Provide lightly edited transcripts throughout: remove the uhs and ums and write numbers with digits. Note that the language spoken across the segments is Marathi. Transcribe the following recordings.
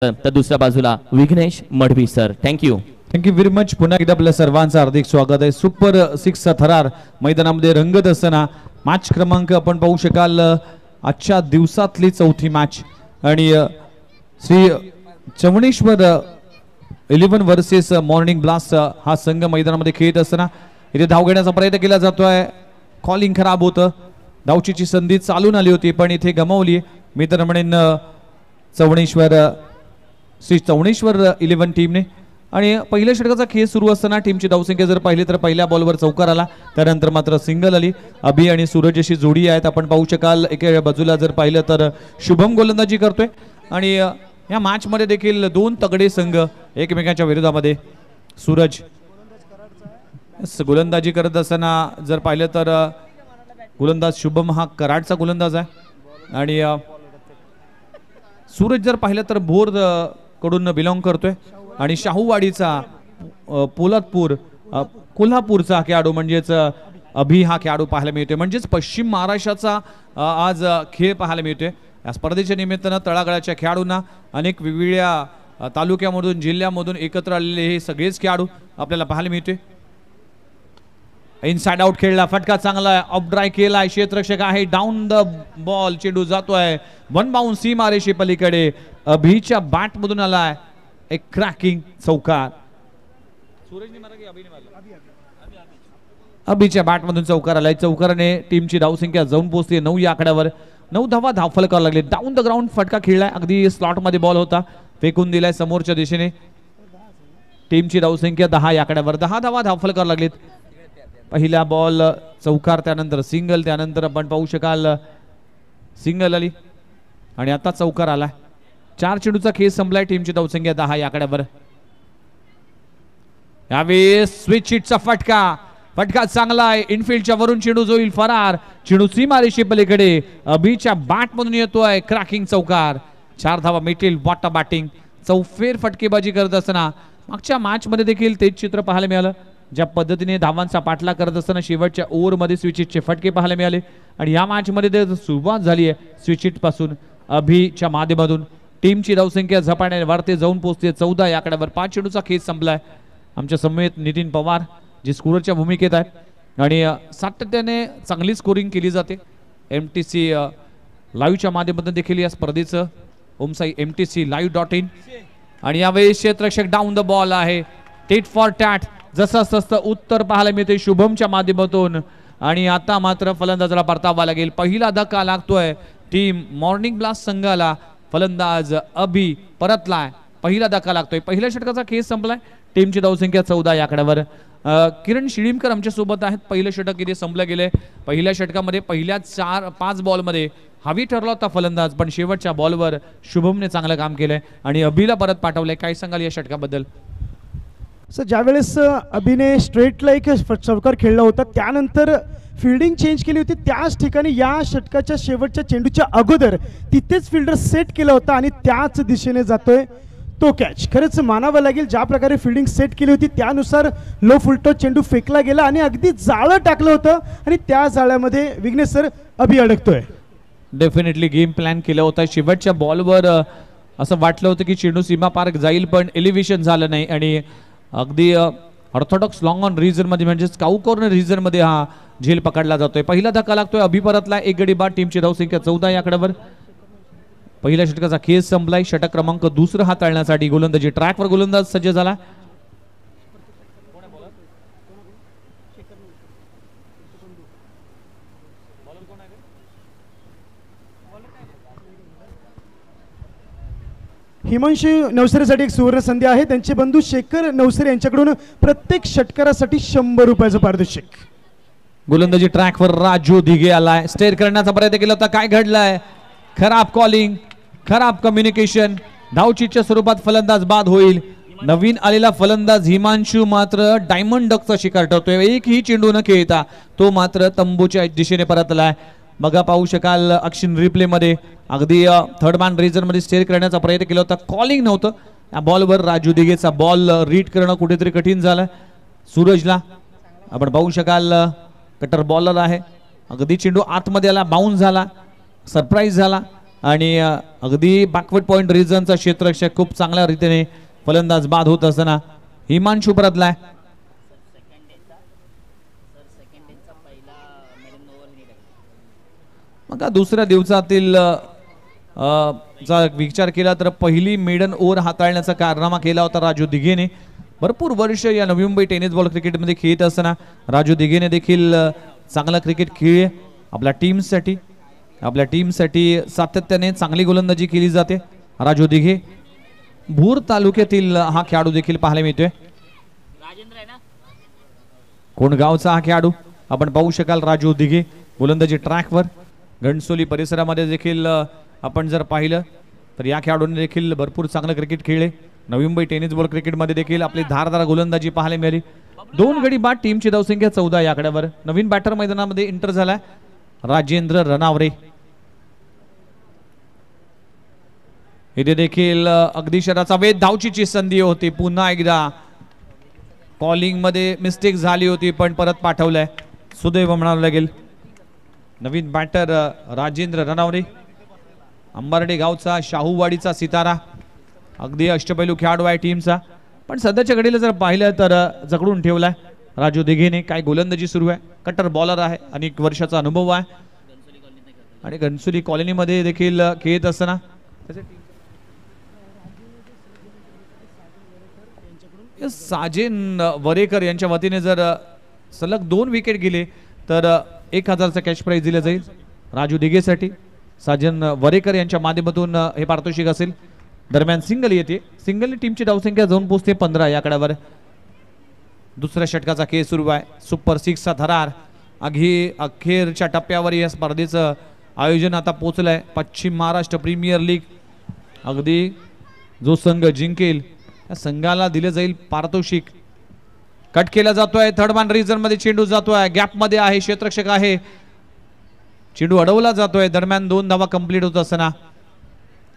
तर दुसऱ्या बाजूला Vighnesh Madavi sir. Thank you very much. पुन्हा एकदा आपल्या सर्वांचं हार्दिक स्वागत आहे. सुपर 6 थरार मैदानामध्ये रंगत असताना मॅच क्रमांक आपण पाहू शकाल आजच्या दिवसातली चौथी मॅच आणि श्री चवणेश्वर 11 वर्सेस मॉर्निंग ब्लास्ट हा संघ मैदानामध्ये खेळत असताना इथे धाव घेण्याचा प्रयत्न केला जातोय. कॉलिंग खराब होतं. धावचीची संधी चालून आली होती पण इथे गमावली. मी तर म्हणेन श्री चवणेश्वर 11 टीमने. आणि पहिल्या षटकाचा खेळ सुरू असताना टीमची धावसंख्या जर पाहिली तर पहिल्या बॉलवर चौकार आला, त्यानंतर मात्र सिंगल आली. अभि आणि सूरज अशी जोडी आहेत. आपण पाहू शकाल एका बाजूला जर पाहिलं तर शुभम गोलंदाजी करतोय आणि या मॅच मध्ये देखील दोन तगडे संघ एकमेकांच्या विरोधामध्ये. सूरज गोलंदाजी करत असताना जर पाहिलं तर गोलंदाज शुभम हा कराडचा गोलंदाज आहे आणि सूरज जर पाहिलं तर भोर कडून बिलॉंग करतोय आणि शाहूवाडीचा पोलादपूर कोल्हापूरचा खेळाडू म्हणजेच अभि हा खेळाडू पाहायला मिळतोय. म्हणजेच पश्चिम महाराष्ट्राचा आज खेळ पाहायला मिळतोय. या स्पर्धेच्या निमित्तानं तळागाळाच्या खेळाडूंना अनेक वेगवेगळ्या तालुक्यामधून जिल्ह्यामधून एकत्र आलेले हे सगळेच खेळाडू आपल्याला पाहायला मिळतोय. इनसाइड आउट खेळला, फटका चांगला आहे, ऑफ ड्राय केलाय, क्षेत्ररक्षक आहे, डाऊन द बॉल, चेंडू जातोय वन बाउंस सीमारेषे पलीकडे. अभिच्या बॅट मधून आलाय एक क्रॅकिंग चौकार. अभिच्या बॅट मधून चौकार आलाय. चौकाराने टीमची धावसंख्या जाऊन पोहोचली 9 या आकड्यावर. 9 धावा धावफल करावं लागले. डाऊन द ग्राउंड फटका खेळलाय, अगदी स्लॉट मध्ये बॉल होता, फेकून दिलाय समोरच्या दिशेने. टीमची धावसंख्या 10 या आकड्यावर. 10 धावा धावफल करावं लागलेत. पहिला बॉल चौकार, त्यानंतर सिंगल, त्यानंतर आपण पाहू शकाल सिंगल आली आणि आता चौकार आलाय. 4 चेंडूचा खेळ संपलाय. टीमची धावसंख्या 10 या आकड्यावर. यावेळेस स्विच हिटचा फटका चांगला आहे. इनफिल्डच्या वरून चेंडू जोईल फरार. चेंडू सीमारेषे पलीकडे अभिच्या बॅट मधून येतोय क्रॅकिंग चौकार. 4 धावा मिळतील. बॉटम बॅटिंग चौफेर फटकेबाजी करत असताना मागच्या मॅच मध्ये देखील तेच चित्र पाहायला मिळालं. ज्या पद्धतीने धावांचा पाठलाग करत असताना शेवटच्या ओव्हरमध्ये स्विचिटचे फटके पाहायला मिळाले आणि या मॅच मध्ये सुरुवात झाली आहे स्विचिट पासून. अभिच्या माध्यमातून टीमची धावसंख्या झपाट्याने वाढते, जाऊन पोहोचते 14 या आकड्यावर. 5 चेंडूचा खेळ संपलाय. आमच्या समवेत नितीन पवार जे स्कोररच्या भूमिकेत आहेत आणि सातत्याने चांगली स्कोरिंग केली जाते. MTC लाईव्हच्या माध्यमातून देखील या स्पर्धेचं ओमसाई MTClive.in. आणि यावेळी क्षेत्ररक्षक डाऊन द बॉल आहे. टेट फॉर टॅट जसं तसं उत्तर पाहायला मिळते शुभमच्या माध्यमातून. आणि आता मात्र फलंदाजाला परतावा लागेल. पहिला धक्का लागतोय टीम मॉर्निंग ब्लास्ट संघाला. फलंदाज अभि परतलाय. पहिला धक्का लागतोय. पहिल्या षटकाचा खेळ संपलाय. टीमची धावसंख्या 14 या आकड्यावर. किरण शिळीमकर आमच्या सोबत आहेत. पहिलं षटक इथे संपलं गेले. पहिल्या षटकामध्ये पहिल्या 4-5 बॉलमध्ये हवी ठरला होता फलंदाज, पण शेवटच्या बॉलवर शुभमने चांगलं काम केलंय आणि अभिला परत पाठवलंय. काय सांगाल या षटकाबद्दल? सर, ज्यावेळेस अभिने स्ट्रेटला एक चौकार खेळला होता त्यानंतर फिल्डिंग चेंज केली होती, त्याच ठिकाणी या षटकाच्या शेवटच्या चेंडूच्या अगोदर तिथेच फिल्डर सेट केला होता आणि त्याच दिशेने जातोय तो कॅच. खरंच मानावं लागेल, ज्या प्रकारे फिल्डिंग सेट केली होती त्यानुसार लो फुलटॉस चेंडू फेकला गेला आणि अगदी जाळं टाकलं होतं आणि त्या जाळ्यामध्ये विघ्नेश सर अभि अडकतोय. डेफिनेटली गेम प्लॅन केला होता. शेवटच्या बॉलवर असं वाटलं होतं की चेंडू सीमा पार जाईल, पण एलिव्हेशन झालं नाही आणि अगदी ऑर्थोडॉक्स लॉंग ऑन रिजन मध्ये म्हणजेच काऊ कॉर्नर रिजन मध्ये हा झेल पकडला जातोय. पहिला धक्का लागतोय. अभि परतला. 1 गडी बाद. टीमची धावसंख्या 14 या आकड्यावर. पहिल्या षटकाचा खेळ संपलाय. षटक क्रमांक 2 हाताळण्यासाठी गोलंदाजी ट्रॅकवर गोलंदाज सज्ज झाला. हिमांशू नवसरेसाठी एक सुवर्ण संधी आहे. त्यांचे बंधू शेखर नवसरे यांच्याकडून प्रत्येक षटकारासाठी 100 रुपयाचं पारितोषिक. गोलंदाजी ट्रॅकवर राजू दिघे आलाय. स्टेअर करण्याचा प्रयत्न केला होता. काय घडलाय? खराब कॉलिंग, खराब कम्युनिकेशन. धावचीच्या स्वरूपात फलंदाज बाद होईल. नवीन आलेला फलंदाज हिमांशू मात्र डायमंड डकचा शिकार ठरतोय. एकही चेंडू न खेळता तो मात्र तंबूच्या दिशेने परतलाय. बघा, पाहू शकाल अक्षिण रिप्ले मध्ये अगदी थर्ड मॅन रिजन मध्ये स्टेअर करण्याचा प्रयत्न केला होता. कॉलिंग नव्हतं. या बॉलवर राजू दिघेचा बॉल रीड करणं कुठेतरी कठीण झालं सूरजला. आपण पाहू शकाल कटर बॉलर आहे. अगदी चेंडू आतमध्ये आला, बाउन्स झाला, सरप्राईज झाला आणि अगदी बॅकवर्ड पॉइंट रिजनचा क्षेत्ररक्षक खूप चांगल्या रीतीने फलंदाज बाद होत असताना हिमांशू परतलाय. मग दुसऱ्या दिवसातील चा विचार केला तर पहिली मेडन ओव्हर हाताळण्याचा कारनामा केला होता राजू दिघेने. भरपूर वर्ष या नवी मुंबई टेनिस बॉल क्रिकेटमध्ये खेळत असताना राजू दिघेने देखील चांगला क्रिकेट खेळले. आपल्या टीमसाठी सातत्याने चांगली गोलंदाजी केली जाते. राजू दिघे भूर तालुक्यातील हा खेळाडू देखील पाहायला मिळतोय. कोणगावचा हा खेळाडू आपण पाहू शकाल. राजू दिघे गोलंदाजी ट्रॅकवर. घणसोली परिसरामध्ये देखील आपण जर पाहिलं तर या खेळाडूंनी देखील भरपूर चांगलं क्रिकेट खेळले. नवी मुंबई टेनिस बॉल क्रिकेटमध्ये देखील आपली धारदार गोलंदाजी पाहायला मिळाली. 2 गडी बाद, टीमची धावसंख्या 14 या आकड्यावर. नवीन बॅटर मैदानामध्ये एंटर झालाय राजेंद्र रनावरे. इथे देखील अगदी शराचा वेध, धावचीची संधी होती. पुन्हा एकदा कॉलिंग मध्ये मिस्टेक झाली होती पण परत पाठवलंय. सुदैव म्हणावं लागेल. नवीन बॅटर राजेंद्र रनावरे, अंबारडे गावचा, शाहूवाडीचा सितारा, अगदी अष्टपैलू खेळाडू आहे टीमचा. पण सध्याच्या घडीला जर पाहिलं तर जकडून ठेवलाय राजू दिघेने. काय गोलंदाजी सुरू आहे. कटर बॉलर आहे, अनेक वर्षाचा अनुभव आहे आणि घणसोली कॉलनीमध्ये देखील खेळत असताना साजेन वरेकर यांच्या वतीने जर सलग 2 विकेट गेले तर 1000चा कॅश प्राइज दिला जाईल राजू दिघेसाठी. साजन वरेकर यांच्या माध्यमातून हे पारितोषिक असेल. दरम्यान सिंगल येते. सिंगलने टीमची धावसंख्या जाऊन पोहोचते 15 या आकड्यावर. दुसऱ्या षटकाचा खेळ सुरू आहे. सुपर 6चा थरार. अखेरच्या टप्प्यावर या स्पर्धेचं आयोजन आता पोहोचलंय. पश्चिम महाराष्ट्र प्रीमियर लीग. अगदी जो संघ जिंकेल त्या संघाला दिले जाईल पारितोषिक. कट केला जातोय. थर्ड मॅन रिजन मध्ये चेंडू जातोय. गॅप मध्ये आहे, क्षेत्ररक्षक आहे. चेंडू अडवला जातोय. दरम्यान 2 धावा कंप्लीट होत असताना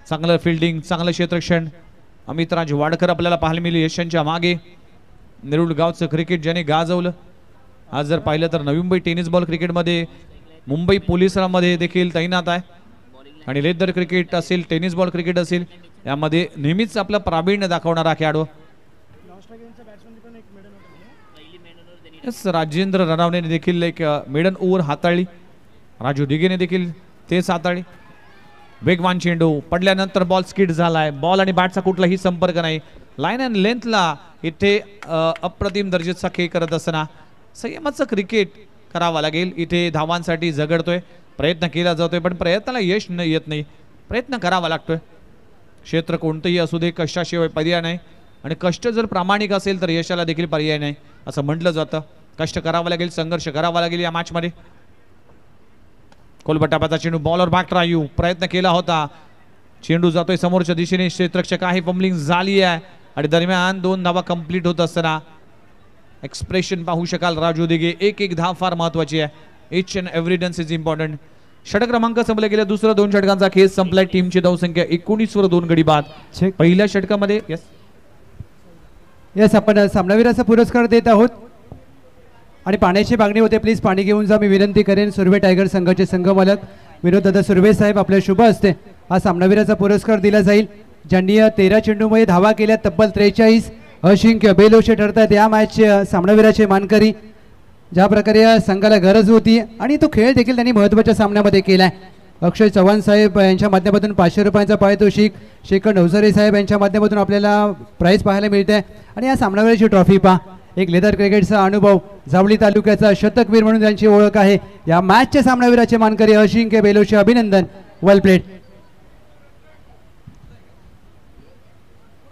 चांगलं फिल्डिंग, चांगलं क्षेत्ररक्षण अमित राज वाडकर आपल्याला पाहायला मिळेल. यशांच्या मागे नेरुळ गावचं क्रिकेट ज्याने गाजवलं. आज जर पाहिलं तर नवी मुंबई टेनिस बॉल क्रिकेटमध्ये मुंबई पोलिसांमध्ये देखील तैनात आहे आणि लेदर क्रिकेट असेल, टेनिस बॉल क्रिकेट असेल, यामध्ये नेहमीच आपलं प्रावीण्य दाखवणारा खेळाडू. राजेंद्र रनावणे देखील एक मेडन ओव्हर हाताळली. राजू दिघेने देखील तेच हाताळली. वेगवान चेंडू पडल्यानंतर बॉल स्किड झालाय. बॉल आणि बॅटचा कुठलाही संपर्क नाही. लाईन अँड लेंथला इथे अप्रतिम दर्जाचा खेळ करत असताना संयमाचं क्रिकेट करावा लागेल. इथे धावांसाठी झगडतोय, प्रयत्न केला जातोय पण प्रयत्नाला यश येत नाही. प्रयत्न करावा लागतोय. क्षेत्र कोणतंही असू दे, कष्टाशिवाय पर्याय नाही आणि कष्ट जर प्रामाणिक असेल तर यशाला देखील पर्याय नाही असं म्हटलं जातं. कष्ट करावं लागेल, संघर्ष करावा लागेल या मॅच मध्ये. कोलबटापाचा चेंडू बॉलर बॅक रायू प्रयत्न केला होता. चेंडू जातोय समोरच्या दिशेने. क्षेत्ररक्षक आहे, फंबलिंग झाली आहे आणि दरम्यान 2 धावा कंप्लीट होत असताना एक्सप्रेशन पाहू शकाल राजू दिघे. एक धाव फार महत्वाची आहे. Each and every duns is important. षटक क्रमांक संपला गेला. दुसरा 2 षटकांचा खेळ संपलाय. टीमची धावसंख्या 19 वर 2 गडी बाद. पहिल्या षटकामध्ये यस आपण सामनावीराचा पुरस्कार देत आहोत आणि पाण्याची मागणी होते. प्लीज पाणी घेऊन जा. मी विनंती करेन. सुर्वे टायगर संघाचे संघमालक विनोद दादा सुर्वे साहेब आपल्या शुभ हस्ते हा सामनावीराचा पुरस्कार दिला जाईल. ज्यांनी 13 चेंडूमध्ये धावा केल्या, तब्बल 43 अजिंक्य बेलोशे ठरतात या मॅचचे सामनावीराचे मानकरी. ज्या प्रकारे या संघाला गरज होती आणि तो खेळ देखील त्यांनी महत्त्वाच्या सामन्यामध्ये केलाय. अक्षय चव्हाण साहेब यांच्या माध्यमातून 500 रुपयांचा पारितोषिक, शेखर नवसारे साहेब यांच्या माध्यमातून आपल्याला प्राइज पाहायला मिळते आणि या सामनावीराची ट्रॉफी पहा. एक लेदर क्रिकेटचा अनुभव, जावळी तालुक्याचा शतकवीर म्हणून त्यांची ओळख आहे. या मॅचच्या सामनावीराचे मानकरी अजिंक्य बेलोशे. अभिनंदन, वेल प्लेड.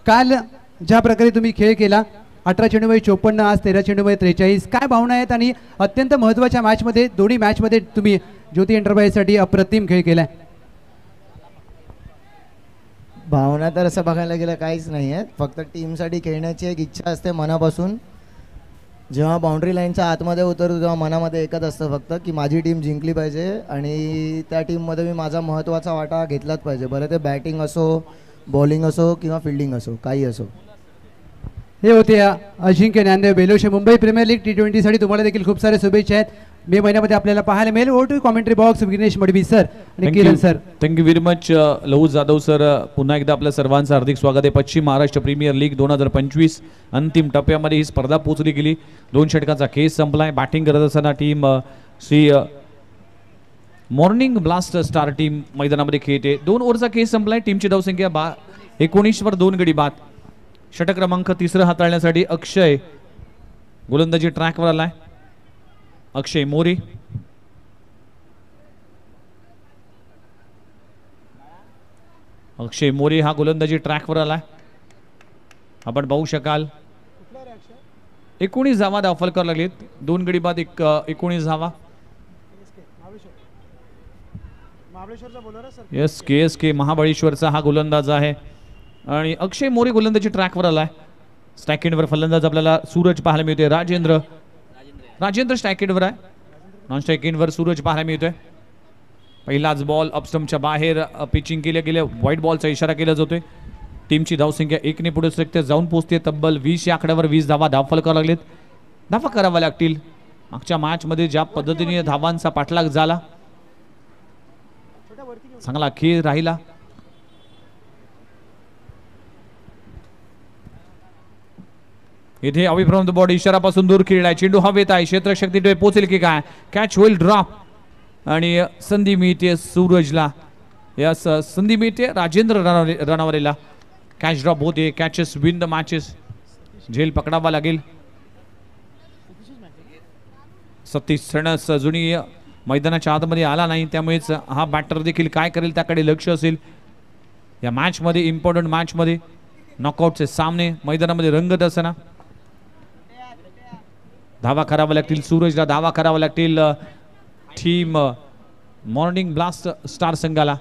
काल ज्या प्रकारे तुम्ही खेळ केला, 18 चेंडूमध्ये 54, आज 13 चेंडूमध्ये 43, काय भावना आहेत आणि अत्यंत महत्त्वाच्या मॅचमध्ये दोन्ही मॅचमध्ये तुम्ही ज्योती एंटरप्राइजसाठी अप्रतिम खेळ केलाय. भावना तर असं बघायला गेलं काहीच नाही आहे. फक्त टीमसाठी खेळण्याची एक इच्छा असते मनापासून. जेव्हा बाउंड्री लाईनच्या आतमध्ये उतरतो तेव्हा मनामध्ये एकच असतं फक्त की माझी टीम जिंकली पाहिजे आणि त्या टीममध्ये मी माझा महत्त्वाचा वाटा घेतलाच पाहिजे. बरं ते बॅटिंग असो, बॉलिंग असो किंवा फिल्डिंग असो, काही असो. हे होते Ajinkya Dnyandev Beloshe. Mumbai premier league T20 साठी तुम्हाला देखील खूप सारे शुभेच्छा आहेत. मे महिन्यामध्ये आपल्याला पाहायला मिळेल. Over to commentary box Vighnesh Madavi sir आणि Kiran sir. Thank you very much Lahu Jadhav sir. पुन्हा एकदा आपल्या सर्वांचं हार्दिक स्वागत आहे. पश्चिम महाराष्ट्र प्रीमियर लीग 2025 अंतिम टप्प्यामध्ये ही स्पर्धा पोहोचली गेली. 2 षटकांचा खेळ संपलाय. बॅटिंग करत असताना team Shri morning blast star team मैदानामध्ये खेळते. 2 ओव्हरचा खेळ संपलाय. टीमची धावसंख्या 19 वर 2 गडी बाद. षटक क्रमांक 3 हाताळण्यासाठी अक्षय गोलंदाजी ट्रॅकवर आलाय. अक्षय मोरे, अक्षय मोरे हा गोलंदाजी ट्रॅकवर आलाय. आपण पाहू शकाल 19 धावा दाखल करायला लागलेत. 2 गडी बाद 19 धावा. येस KSK महाबळेश्वरचा हा गोलंदाज आहे आणि अक्षय मोरे गोलंदाजी ट्रॅकवर आलाय. स्टॅकेंडवर फलंदाज आपल्याला सूरज पाहायला मिळतोय. राजेंद्र स्टॅकेंडवर आहे. नॉन स्टॅकेंडवर सूरज पाहायला मिळतोय. पहिलाच बॉल अपस्टम्पच्या बाहेर पिचिंग केल्या गेल्या. व्हाईट बॉलचा इशारा केला जातोय. टीमची धावसंख्या 1 ने पुढे सरकते, जाऊन पोहोचते तब्बल 20 या आकड्यावर. 20 धावा दाखल करावं लागलेत. धावा कराव्या लागतील. मागच्या मॅच मध्ये ज्या पद्धतीने धावांचा पाठलाग झाला, चांगला खेळ राहिला. इथे अवे फ्रॉम द बॉडी इशारापासून दूर खेळलाय. चेंडू हवेत आहे. क्षेत्ररक्षक तिथे पोहोचेल की काय? कॅच होईल ड्रॉप आणि संधी मिळते सूरजला. या संधी मिळते राजेंद्र रनावरेला. कॅच ड्रॉप होते. Catches win the matches. झेल पकडावा लागेल. सतीश सणस अजूनही मैदानाच्या आतमध्ये आला नाही, त्यामुळेच हा बॅटर देखील काय करेल त्याकडे लक्ष असेल. या मॅच मध्ये, इम्पॉर्टंट मॅच मध्ये, नॉकआउटचे सामने मैदानामध्ये रंगत असताना धावा करावा लागतील सूरजला. धावा करावा लागतील टीम मॉर्निंग ब्लास्ट स्टार संघाला.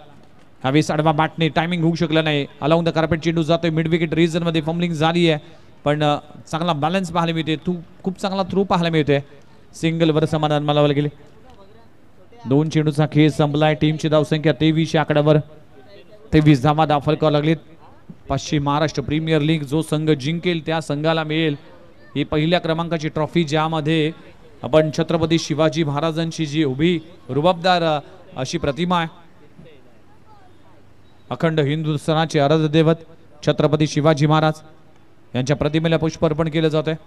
ह्यावेळेस आडवा बॅटने टायमिंग होऊ शकलं नाही. अलाउंग द कार्पेट चेंडू जातोय. मिड विकेट रिजन मध्ये फंबलिंग झाली आहे, पण चांगला बॅलन्स पाहायला मिळते. खूप चांगला थ्रू पाहायला मिळतोय. सिंगल वर समाधान मानावं गेले. 2 चेंडूचा खेळ संपलाय. टीमची धावसंख्या 23 या आकड्यावर. 23 धावा दाखल करावं लागलीत. पश्चिम महाराष्ट्र प्रीमियर लीग जो संघ जिंकेल त्या संघाला मिळेल ही पहिल्या क्रमांकाची ट्रॉफी, ज्यामध्ये आपण छत्रपती शिवाजी महाराजांची जी उभी रुबाबदार अशी प्रतिमा आहे. अखंड हिंदुस्थानाचे आराध्य दैवत छत्रपती शिवाजी महाराज यांच्या प्रतिमेला पुष्प अर्पण केलं जात आहे.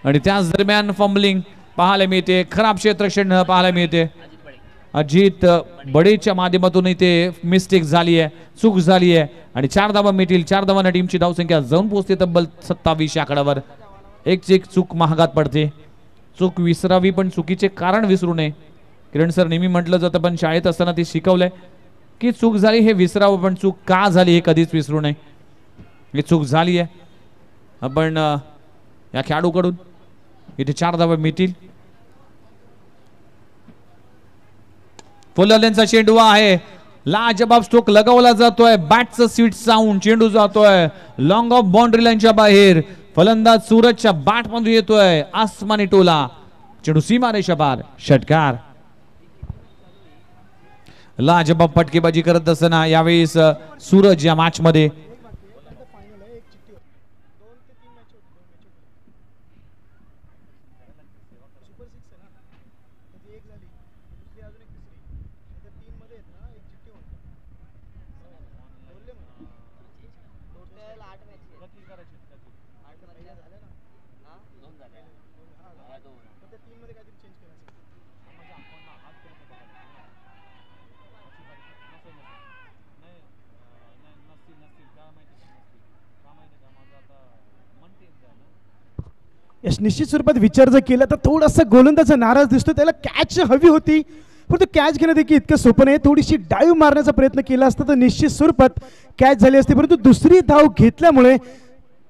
आणि त्याच दरम्यान फंबलिंग पाहायला मिळते. खराब क्षेत्ररक्षण पाहायला मिळते. अजित बडेच्या माध्यमातून इथे मिस्टेक झाली आहे, चूक झाली आहे आणि 4 धावा मिळतील. 4 धावांना टीमची धावसंख्या जाऊन पोहोचते तब्बल 27 आकड्यावर. एक चूक महागात पडते. चूक विसरावी, पण चुकीचे कारण विसरू नये. किरण सर नेहमी म्हटलं जातं, पण शाळेत असताना ते शिकवलंय की चूक झाली हे विसरावं, पण चूक का झाली हे कधीच विसरू नये. ही चूक झाली आहे. आपण या खेळाडूकडून इथे 4 धावा मिळतील. फुलरलेनचा चेंडू आहे. लाजबाब स्ट्रोक लगावला जातोय. बॅटचं स्वीट साऊंड. चेंडू जातोय लॉंग ऑफ बाउंड्री लाईनच्या बाहेर. फलंदाज सूरजच्या बॅट मध्ये येतोय आसमानी टोला. चेंडू सीमारेषा पार. षटकार. लाजबाब फटकेबाजी करत असताना यावेळेस सूरज या मॅच मध्ये निश्चित स्वरूपात विचार जर केला तर थोडासा गोलंदाज नाराज दिसतो. त्याला कॅच हवी होती, पण तो कॅच घेणं देखील इतकं सोपं नाही. थोडीशी डाईव्ह मारण्याचा प्रयत्न केला असता तर निश्चित स्वरूपात कॅच झाली असती, परंतु दुसरी धाव घेतल्यामुळे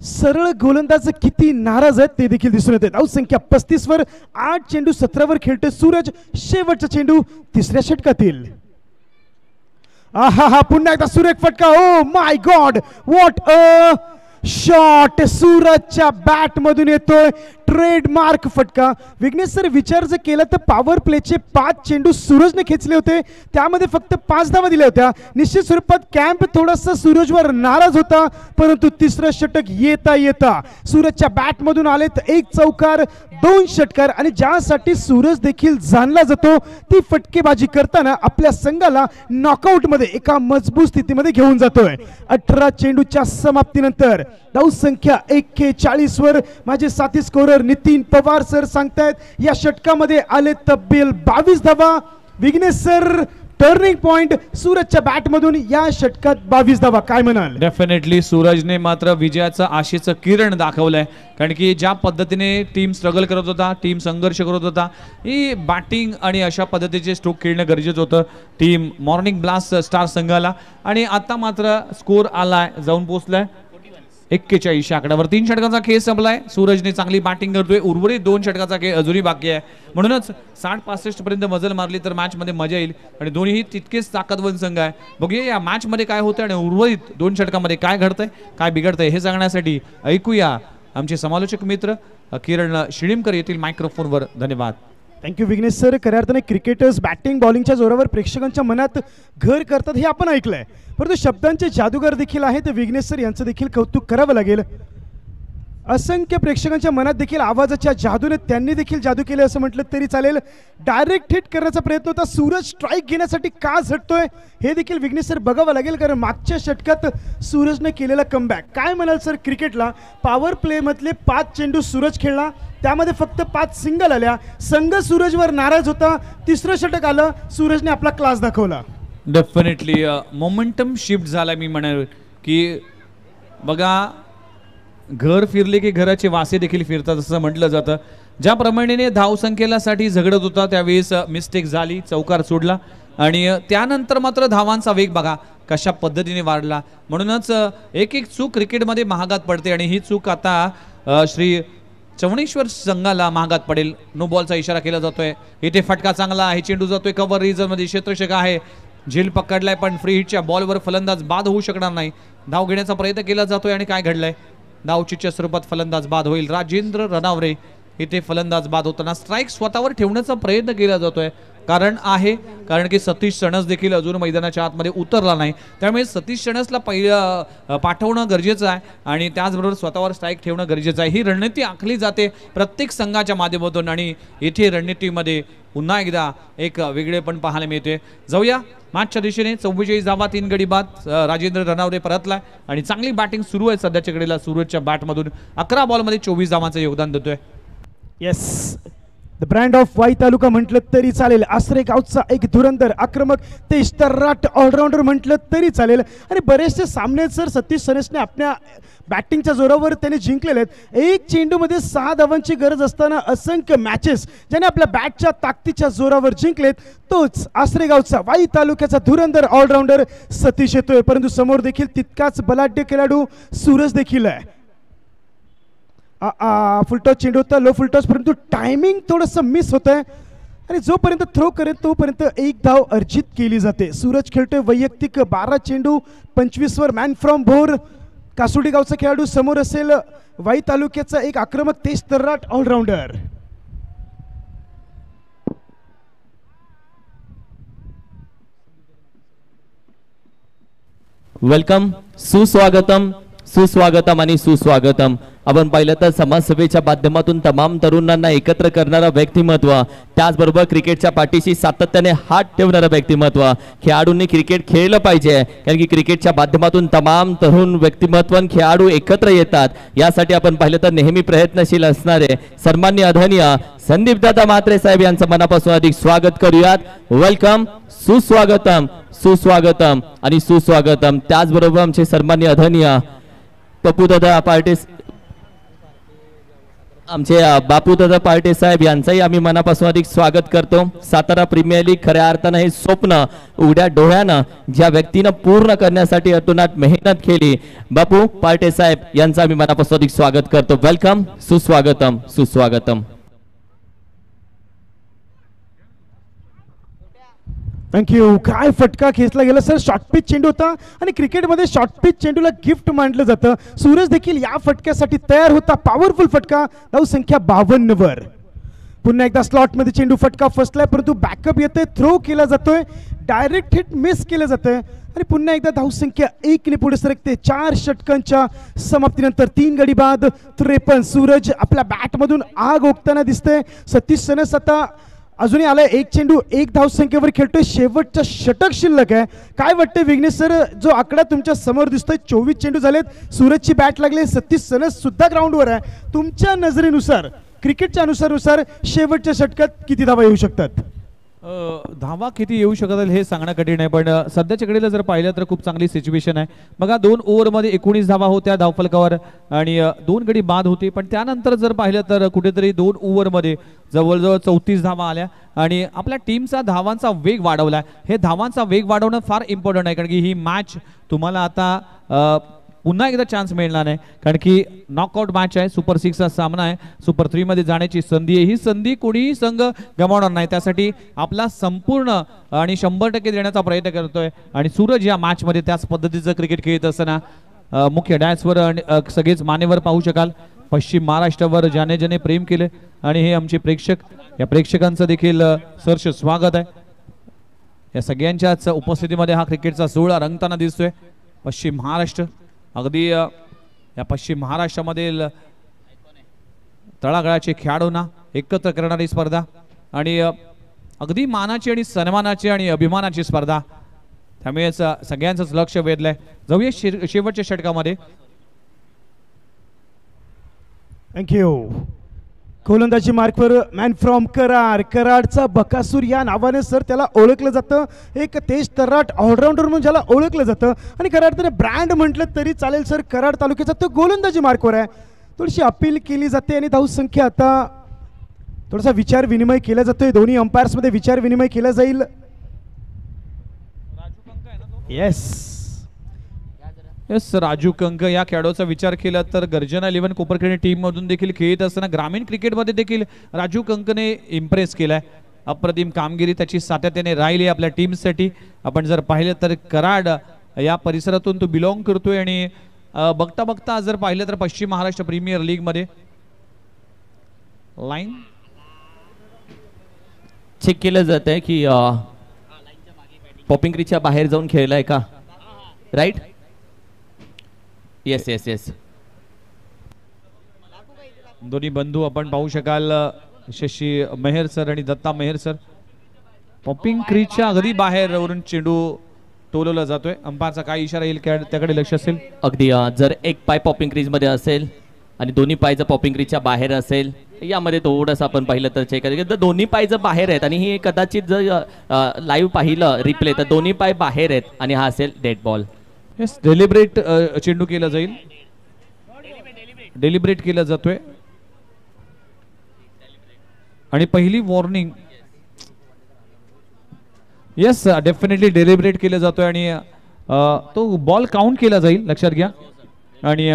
सरळ गोलंदाज किती नाराज आहेत ते देखील दिसून येते. धावसंख्या 35 वर. 8 चेंडू 17 वर खेळतोय सूरज. शेवटचा चेंडू 3ऱ्या षटकातील. आहा हा पुन्हा एकदा सुरेख फटका. Oh my God, what a shot सूरजच्या बॅट मधून येतोय, ट्रेडमार्क फटका. विघ्नेश सर, विचार जर केला तर पॉवर प्लेचे 5 चेंडू सूरजने खेचले होते, त्यामध्ये फक्त 5 धावा दिल्या होत्या. निश्चित स्वरूपात कॅम्प थोडासा सूरजवर नाराज होता, परंतु तिसरं षटक येता येता सूरजच्या बॅट मधून आलेत 1 चौकार 2 षटकार, आणि ज्यासाठी सूरज देखील जाणला जातो ती फटकेबाजी करताना आपल्या संघाला नॉकआउट मध्ये एका मजबूत स्थितीमध्ये घेऊन जातोय. 18 चेंडूच्या समाप्तीनंतर धाव संख्या 41 वर माझे साथी स्कोरर नितीन पवार सर सांगतायत या षटकामध्ये आले तब्बल 22 धावा. विघ्नेश सर, टर्निंग पॉइंट सूरजच्या बॅट मधून या षटकात 22 धावा, काय म्हणाल? डेफिनेटली सूरजने मात्र विजयाचं आशेचं किरण दाखवलंय, कारण की ज्या पद्धतीने टीम स्ट्रगल करत होता, टीम संघर्ष करत होता, ही बॅटिंग आणि अशा पद्धतीचे स्ट्रोक खेळणं गरजेचं होतं टीम मॉर्निंग ब्लास्ट स्टार संघाला. आणि आता मात्र स्कोर आलाय, जाऊन पोहोचलाय 41 आकड्यावर. 3 षटकाचा खेळ संपलाय. सूरजने चांगली बॅटिंग करतोय, उर्वरित 2 षटकाचा खेळ अजूनही बाकी आहे. म्हणूनच 60-65 पर्यंत मजल मारली तर मॅच मध्ये मजा येईल, आणि दोन्ही तितकेच ताकदवान संघ आहे. बघूया या मॅच मध्ये काय होतं आणि उर्वरित 2 षटकामध्ये काय घडतंय, काय बिघडतंय हे सांगण्यासाठी ऐकूया आमचे समालोचक मित्र किरण शिळीमकर येथील मायक्रोफोनवर. धन्यवाद. Thank you Vighnesh sir. खऱ्या अर्थाने क्रिकेटर्स बॅटिंग बॉलिंगच्या जोरावर प्रेक्षकांच्या मनात घर करतात हे आपण ऐकलंय, परंतु शब्दांचे जादूगार देखील आहेत. विघ्नेश सर यांचं देखील कौतुक करावं लागेल. असंख्य प्रेक्षकांच्या मनात देखील आवाजाच्या जादूने त्यांनी देखील जादू केले असं म्हटलं तरी चालेल. डायरेक्ट हिट करण्याचा प्रयत्न होता, सूरज स्ट्राईक घेण्यासाठी का झटतोय हे देखील विघ्नेश सर बघावं लागेल, कारण मागच्या षटकात सूरजने केलेला कमबॅक. काय म्हणाल सर, क्रिकेटला पॉवर प्ले मधले 5 चेंडू सूरज खेळला, त्यामध्ये फक्त 5 सिंगल आल्या, संघ सूरजवर नाराज होता. तिसरं षटक आलं, सूरजने आपला क्लास दाखवला. डेफिनेटली मोमेंटम शिफ्ट झाला. मी म्हणेल की बघा, घर फिरले की घराचे वासे देखील फिरतात असं म्हटलं जातं. ज्याप्रमाणे धावसंख्येसाठी झगडत होता त्यावेळेस मिस्टेक झाली, चौकार सोडला, आणि त्यानंतर मात्र धावांचा वेग बघा कशा पद्धतीने वाढला. म्हणूनच एक चूक क्रिकेटमध्ये महागात पडते, आणि ही चूक आता श्री चवणेश्वर संघाला महागात पडेल. नो बॉलचा इशारा केला जातोय. इथे फटका चांगला आहे, चेंडू जातोय कव्हर रिजन मध्ये, क्षेत्ररक्षक आहे, झेल पकडलाय, पण फ्री हिटच्या बॉलवर फलंदाज बाद होऊ शकणार नाही. धाव घेण्याचा प्रयत्न केला जातोय, आणि काय घडलंय, धावचीच्या स्वरूपात फलंदाज बाद होईल. राजेंद्र रनावरे इथे फलंदाज बाद होताना स्ट्राईक स्वतःवर ठेवण्याचा प्रयत्न केला जातोय. कारण की सतीश सणस देखील अजून मैदानाच्या आतमध्ये उतरला नाही, त्यामुळे सतीश सणसला पहिलं पाठवणं गरजेचं आहे, आणि त्याचबरोबर स्वतःवर स्ट्राईक ठेवणं गरजेचं आहे. ही रणनीती आखली जाते प्रत्येक संघाच्या माध्यमातून, आणि इथे रणनीतीमध्ये पुन्हा एकदा एक वेगळेपण पाहायला मिळते. जाऊया मॅचच्या दिशेने. 44 धावा 3 गडी बाद. राजेंद्र रनावरे परतलाय, आणि चांगली बॅटिंग सुरू आहे सध्याच्या घडीला सूरजच्या बॅटमधून. 11 बॉलमध्ये 24 धावांचं योगदान देतोय. Yes, the brand of Wai taluka म्हटलं तरी चालेल. आसरे गावचा एक धुरंधर आक्रमक तेज तर्राट ऑलराऊंडर म्हटलं तरी चालेल, आणि बरेचसे सामने सर सतीश सणसने आपल्या बॅटिंगच्या जोरावर त्याने जिंकलेले आहेत. 1 चेंडूमध्ये 6 धावांची गरज असताना असंख्य मॅचेस ज्याने आपल्या बॅटच्या ताकदीच्या जोरावर जिंकलेत, तोच आसरेगावचा वाई तालुक्याचा धुरंधर ऑलराऊंडर सतीश येतोय. परंतु समोर देखील तितकाच बलाढ्य खेळाडू सूरज देखील आहे. फुलटॉस चेंडू होता, लो फुलटॉस, परंतु टायमिंग थोडंसं मिस होत आहे, आणि जोपर्यंत थ्रो करेल तोपर्यंत 1 धाव अर्जित केली जाते. सूरज खेळतोय वैयक्तिक 12 चेंडू 25 वर. मॅन फ्रॉम भोर कासोडी गावचा खेळाडू समोर असेल. वाई तालुक्याचा एक आक्रमक तेज तर्राट ऑलराऊंडर. वेलकम, सुस्वागतम, सुस्वागतम आणि सुस्वागतम. आपण पाहिलं तर समाजसेवेच्या माध्यमातून तमाम तरुणांना एकत्र करणारं व्यक्तिमत्व, त्याचबरोबर क्रिकेटच्या पाठीशी सातत्याने हात ठेवणारं व्यक्तिमत्व. खेळाडूंनी क्रिकेट खेळलं पाहिजे, कारण की क्रिकेटच्या माध्यमातून तमाम तरुण व्यक्तिमत्व खेळाडू एकत्र येतात. यासाठी आपण पाहिलं तर नेहमी प्रयत्नशील असणारे सन्माननीय आदरणीय संदीपदादा म्हात्रे साहेब यांचं मनापासून अधिक स्वागत करूयात. वेलकम, सुस्वागतम, सुस्वागतम आणि सुस्वागतम. त्याचबरोबर आमचे सन्माननीय आदरणीय पप्पूदादा पार्टे, आमचे बापूदादा पार्टे साहेब यांचंही आम्ही मनापासून अधिक स्वागत करतो. सातारा प्रीमियर लीग खऱ्या अर्थानं हे स्वप्न उघड्या डोळ्यानं ज्या व्यक्तीनं पूर्ण करण्यासाठी अतोनात मेहनत केली, बापू पार्टे साहेब यांचं आम्ही मनापासून अधिक स्वागत करतो. वेलकम, सुस्वागतम, सुस्वागतम. थँक्यू. काय फटका खेचला गेला सर. शॉर्ट पिच चेंडू होता आणि क्रिकेटमध्ये शॉर्ट पिच चेंडूला गिफ्ट मानलं जातं. सूरज देखील या फटक्यासाठी तयार होता. पॉवरफुल फटका, धावसंख्या 52 वर. पुन्हा एकदा स्लॉटमध्ये चेंडू फटका फसलाय, परंतु बॅकअप येतोय, थ्रो केला जातोय, डायरेक्ट हिट मिस केलं जातंय आणि पुन्हा एकदा धावसंख्या 1 ने पुढे सरकते. 4 षटकांच्या समाप्तीनंतर 3 गडी बाद 53. सूरज आपल्या बॅटमधून आग ओकताना दिसतंय. सतीश सनस आता अजूनही आलाय. 1 चेंडू 1 धावसंख्येवर खेळतोय. शेवटचं षटक शिल्लक आहे. काय वाटतंय विघ्नेश सर, जो आकडा तुमच्या समोर दिसतोय 24 चेंडू झालेत, सूरजची बॅट लागली, सतीश सनस सुद्धा ग्राउंडवर आहे. तुमच्या नजरेनुसार, क्रिकेटच्या अनुसार शेवटच्या षटकात किती धावा येऊ शकतात? धावा किती येऊ शकतात हे सांगणं कठीण आहे, पण सध्याच्या घडीला जर पाहिलं तर खूप चांगली सिच्युएशन आहे. बघा 2 ओव्हरमध्ये 19 धावा होत्या धावफलकावर आणि 2 गडी बाद होते, पण त्यानंतर जर पाहिलं तर कुठेतरी 2 ओव्हरमध्ये जवळजवळ 34 धावा आल्या आणि आपल्या टीमचा धावांचा वेग वाढवला. हे धावांचा वेग वाढवणं फार इम्पॉर्टंट आहे, कारण की ही मॅच तुम्हाला आता पुन्हा एकदा चान्स मिळणार नाही, कारण की नॉकआउट मॅच आहे. सुपर 6चा सामना आहे. सुपर 3 मध्ये जाण्याची संधी आहे. ही संधी कोणीही संघ गमावणार नाही. त्यासाठी आपला संपूर्ण आणि 100% देण्याचा प्रयत्न करतोय आणि सूरज या मॅच मध्ये त्याच पद्धतीचं क्रिकेट खेळत असताना मुख्य डॅशवर सगळेच मान्यवर पाहू शकाल. पश्चिम महाराष्ट्रावर ज्याने ज्याने प्रेम केले आणि हे आमचे प्रेक्षक, या प्रेक्षकांचं देखील सहर्ष स्वागत आहे. या सगळ्यांच्याच उपस्थितीमध्ये हा क्रिकेटचा सोहळा रंगताना दिसतोय. पश्चिम महाराष्ट्र, अगदी या पश्चिम महाराष्ट्रामधील तळागाळाचे खेळाडूंना एकत्र करणारी स्पर्धा आणि अगदी मानाची आणि सन्मानाची आणि अभिमानाची स्पर्धा, त्यामुळे सगळ्यांचंच लक्ष वेधलंय. जाऊया शेवटच्या षटकामध्ये. थँक्यू. गोलंदाजी मार्कवर मॅन फ्रॉम कराडचा बकासूर या नावाने सर त्याला ओळखलं जातं. एक तेज तर्राट ऑलराऊंडर म्हणून ज्याला ओळखलं जातं आणि कराड त्याने ब्रँड म्हटलं तरी चालेल सर. कराड तालुक्याचा तो गोलंदाजी मार्कवर आहे. थोडीशी अपील केली जाते आणि धावसंख्या आता थोडासा विचार विनिमय केला जातोय. दोन्ही अंपायर्समध्ये विचार विनिमय केला जाईल. येस राजू कंक या खेळाडूचा विचार केला तर गर्जना 11 कोपरखेड टीम मधून देखील खेळत असताना ग्रामीण क्रिकेटमध्ये देखील राजू कंकने इम्प्रेस केलाय. अप्रतिम कामगिरी त्याची सातत्याने राहिली आपल्या टीमसाठी. आपण जर पाहिलं तर कराड या परिसरातून तो बिलॉंग करतोय आणि बघता बघता जर पाहिलं तर पश्चिम महाराष्ट्र प्रीमियर लीग मध्ये लाईन चेक केलं जात आहे की पॉपिंग क्रीजच्या बाहेर जाऊन खेळलाय का, राईट? Yes yes yes. दोन्ही बंधू आपण पाहू शकाल, शशी मेहर सर आणि दत्ता मेहर सर. पॉपिंग क्रीजच्या अगदी बाहेर वरून चेंडू टोलवला जातोय. अंपायरचा काय इशारा येईल त्याकडे लक्ष असेल. अगदी जर एक पाय पॉपिंग क्रीज मध्ये असेल आणि दोन्ही पाय जर पॉपिंग क्रीजच्या बाहेर असेल, यामध्ये थोडंसं आपण पाहिलं तर चेक करायचं. दोन्ही पाय जर बाहेर आहेत आणि ही कदाचित जर लाईव्ह पाहिलं रिप्ले तर दोन्ही पाय बाहेर आहेत आणि हा असेल डेड बॉल. येस, डेलिब्रेट चेंडू केला जाईल. डेलिब्रेट केला जातोय आणि पहिली वॉर्निंग. येस, डेफिनेटली डेलिब्रेट केला जातोय आणि तो बॉल काउंट केला जाईल, लक्षात घ्या. आणि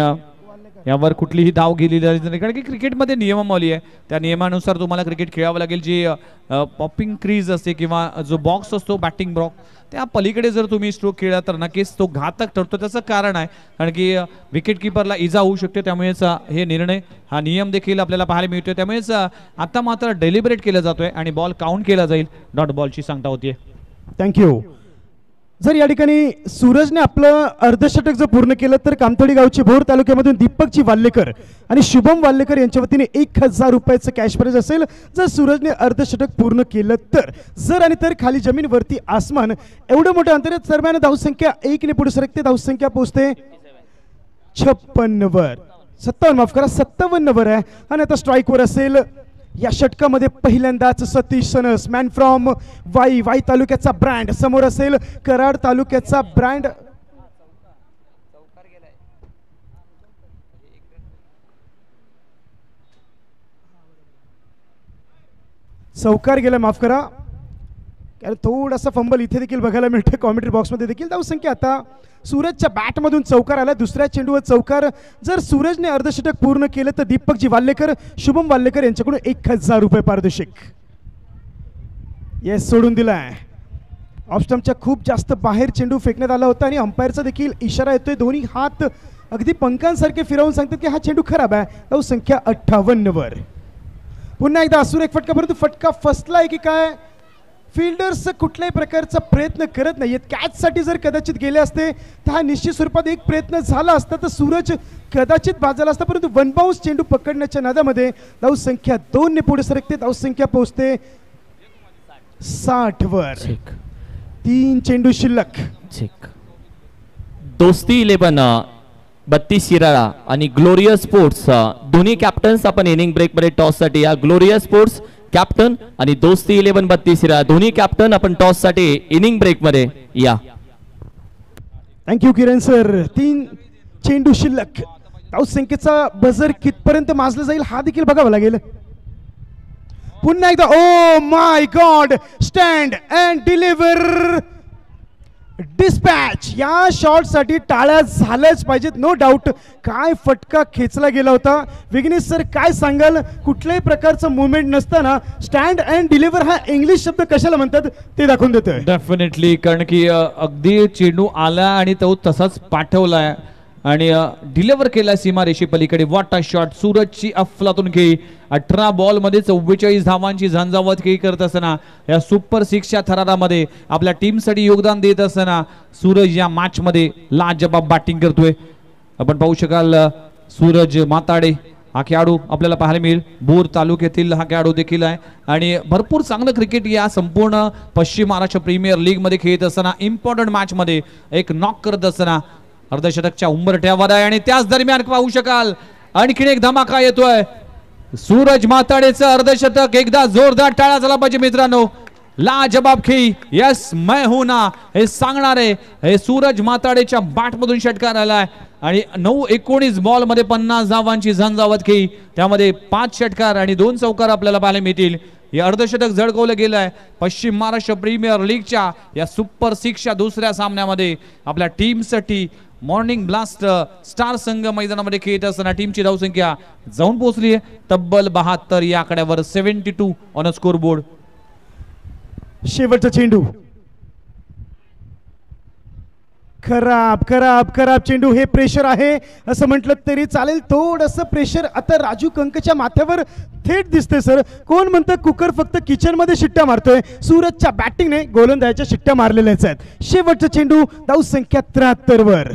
यावर कुठलीही धाव गेलेली नाही, कारण की क्रिकेटमध्ये नियमावली आहे. त्या नियमानुसार तुम्हाला क्रिकेट खेळावं लागेल. जी पॉपिंग क्रीज असते किंवा जो बॉक्स असतो बॅटिंग बॉक्स, त्या पलीकडे जर तुम्ही स्ट्रोक खेळला तर नक्कीच तो घातक ठरतो. त्याचं कारण आहे कारण की विकेट किपरला इजा होऊ शकते. त्यामुळेच हे निर्णय, हा नियम देखील आपल्याला पाहायला मिळतोय. त्यामुळेच आता मात्र डेलिब्रेट केला जातोय आणि बॉल काउंट केला जाईल. डॉट बॉलची सांगता होतीये. थँक्यू. जर या ठिकाणी सूरजने आपलं अर्धशतक जर पूर्ण केलं तर कामथडी गावचे भोर तालुक्यामधून दीपकजी वाल्लेकर आणि शुभम वाल्लेकर यांच्या वतीने 1000 रुपयाचं कॅश प्राइज असेल जर सूरजने अर्धशतक पूर्ण केलं तर. जर आणि तर खाली जमीन वरती आसमान एवढं मोठं अंतर दरम्यान धावसंख्या 1 ने पुढे सरकते. धावसंख्या पोहोचते 56 वर, 57 माफ करा 57 वर आहे आणि आता स्ट्राईकवर असेल या षटकामध्ये पहिल्यांदाच सतीश सनस, मॅन फ्रॉम वाई तालुक्याचा ब्रँड. समोर असेल कराड तालुक्याचा ब्रँड. चौकार गेला, माफ करा, कारण थोडासा फंबल इथे देखील बघायला मिळतं कॉमेंट्री बॉक्समध्ये देखील. धावसंख्या आता सूरजच्या बॅटमधून चौकार आला. दुसऱ्या चेंडूवर चौकार. जर सूरजने अर्धशतक पूर्ण केलं तर दीपकजी वाल्लेकर, शुभम वाल्लेकर यांच्याकडून 1000 रुपये पारितोषिक. येस, सोडून दिलाय. ऑफस्टम्पच्या खूप जास्त बाहेर चेंडू फेकण्यात आला होता आणि अंपायरचा देखील इशारा येतोय. दोन्ही हात अगदी पंखांसारखे फिरवून सांगतात की हा चेंडू खराब आहे. धाव संख्या 58 वर. पुन्हा एकदा असून एक फटका, परंतु फटका फसलाय की काय? फिल्डर्स कुठल्याही प्रकारचा प्रयत्न करत नाहीयेत. कॅचसाठी जर कदाचित गेले असते तर हा निश्चित स्वरूपात एक प्रयत्न झाला असता तर सूरज कदाचित बाजूला असता, परंतु वन बाउन्स चेंडू पकडण्याच्या नादामध्ये धाव संख्या 2 ने पुढे सरकते. धाव संख्या पोहोचते 60 वर. 3 चेंडू शिल्लक. दोस्ती 11 32 शिराळा आणि ग्लोरियस स्पोर्ट्स दोन्ही कॅप्टन्स आपण इनिंग ब्रेक मध्ये टॉस साठी या. ग्लोरियस स्पोर्ट्स कॅप्टन आणि दोस्ती 11 32 शिराळा दोन्ही कॅप्टन आपण टॉस साठी इनिंग ब्रेक मध्ये या. थँक्यू किरण सर. 3 चेंडू शिल्लक. धाव संख्येचा बजर कितपर्यंत माजला जाईल हा देखील बघावं लागेल. पुन्हा एकदा oh my God, stand and deliver dispatch. या शॉट साठी टाळ्या झाल्याच पाहिजेत, नो डाऊट. काय फटका खेचला गेला होता. विघ्नेश सर काय सांगाल? कुठल्याही प्रकारचं मुवमेंट नसताना स्टँड अँड डिलिव्हर हा इंग्लिश शब्द कशाला म्हणतात ते दाखवून देतोय. डेफिनेटली, कारण की अगदी चेंडू आला आणि तो तसाच पाठवलाय आणि डिलिव्हर केला सीमारेषे पलीकडे. What a shot. सूरजची अफलातून खेळी. 18 बॉल मध्ये 44 धावांची झंझावत खेळी करत असताना या सुपर 6च्या थरारामध्ये आपल्या टीमसाठी योगदान देत असताना सूरज या मॅच मध्ये लाजबाब बॅटिंग करतोय. आपण पाहू शकाल सूरज माताडे हा खेळाडू आपल्याला पाहायला मिळेल. बोर तालुक्यातील हा खेळाडू देखील आहे आणि भरपूर चांगलं क्रिकेट या संपूर्ण पश्चिम महाराष्ट्र प्रीमियर लीग मध्ये खेळत असताना इम्पॉर्टंट मॅच मध्ये एक नॉक करत असताना अर्धशतकच्या उंबरठ्यावर आहे. आणि त्याच दरम्यान पाहू शकाल आणखीन एक धमाका येतोय. सूरज माताडेचं अर्धशतक. एकदा जोरदार टाळा झाला पाहिजे मित्रांनो. लाजबाब खेळी. यस मैं हूं ना हे सांगणारे हे सूरज माताडेच्या बॅट मधून षटकार आलाय आणि 9-19 बॉल मध्ये 50 धावांची झंझावत खेळी. त्यामध्ये 5 षटकार आणि 2 चौकार आपल्याला पाहायला मिळतील. हे अर्धशतक झळकवलं गेलं आहे पश्चिम महाराष्ट्र प्रीमियर लीगच्या या सुपर 6च्या दुसऱ्या सामन्यामध्ये. आपल्या टीमसाठी मॉर्निंग ब्लास्ट स्टार संघ मैदानामध्ये खेळत असताना टीमची धावसंख्या जाऊन पोहोचली आहे तब्बल 72 या आकड्यावर. 72 ऑन अ स्कोर बोर्ड. शेवटचा चेंडू. खराब खराब खराब चेंडू. हे प्रेशर आहे असं म्हटलं तरी चालेल. थोडंसं प्रेशर आता राजू कंकच्या माथ्यावर थेट दिसते सर. कोण म्हणतं कुकर फक्त किचन मध्ये शिट्ट्या मारतोय. सूरजच्या बॅटिंगने गोलंदाजाच्या शिट्ट्या मारलेल्याच आहेत. शेवटचा चेंडू. धाव संख्या 73 वर.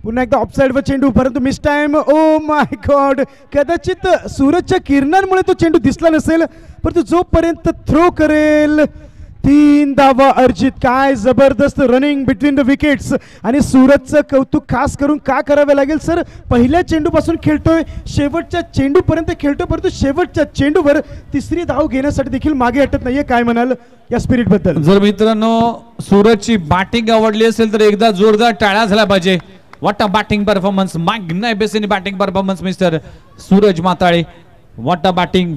पुन्हा एकदा ऑफसाइड वर चेंडू, परंतु miss time. Oh my God. कदाचित सूरजच्या किरणांमुळे तो चेंडू दिसला नसेल, परंतु जोपर्यंत थ्रो करेल 3 धावा अर्जित. काय जबरदस्त रनिंग बिटवीन द विकेट्स. आणि सूरजचं कौतुक खास करून का करावे लागेल सर? पहिल्या चेंडूपासून खेळतोय, शेवटच्या चेंडूपर्यंत खेळतोय, परंतु शेवटच्या चेंडूवर 3री धाव घेण्यासाठी देखील मागे हटत नाहीये. काय म्हणाल या स्पिरिट बद्दल? जर मित्रांनो सूरजची बॅटिंग आवडली असेल तर एकदा जोरदार टाळ्या झाला पाहिजे. What a batting performance. Magnificent batting performance mister Suraj Matale. What a batting.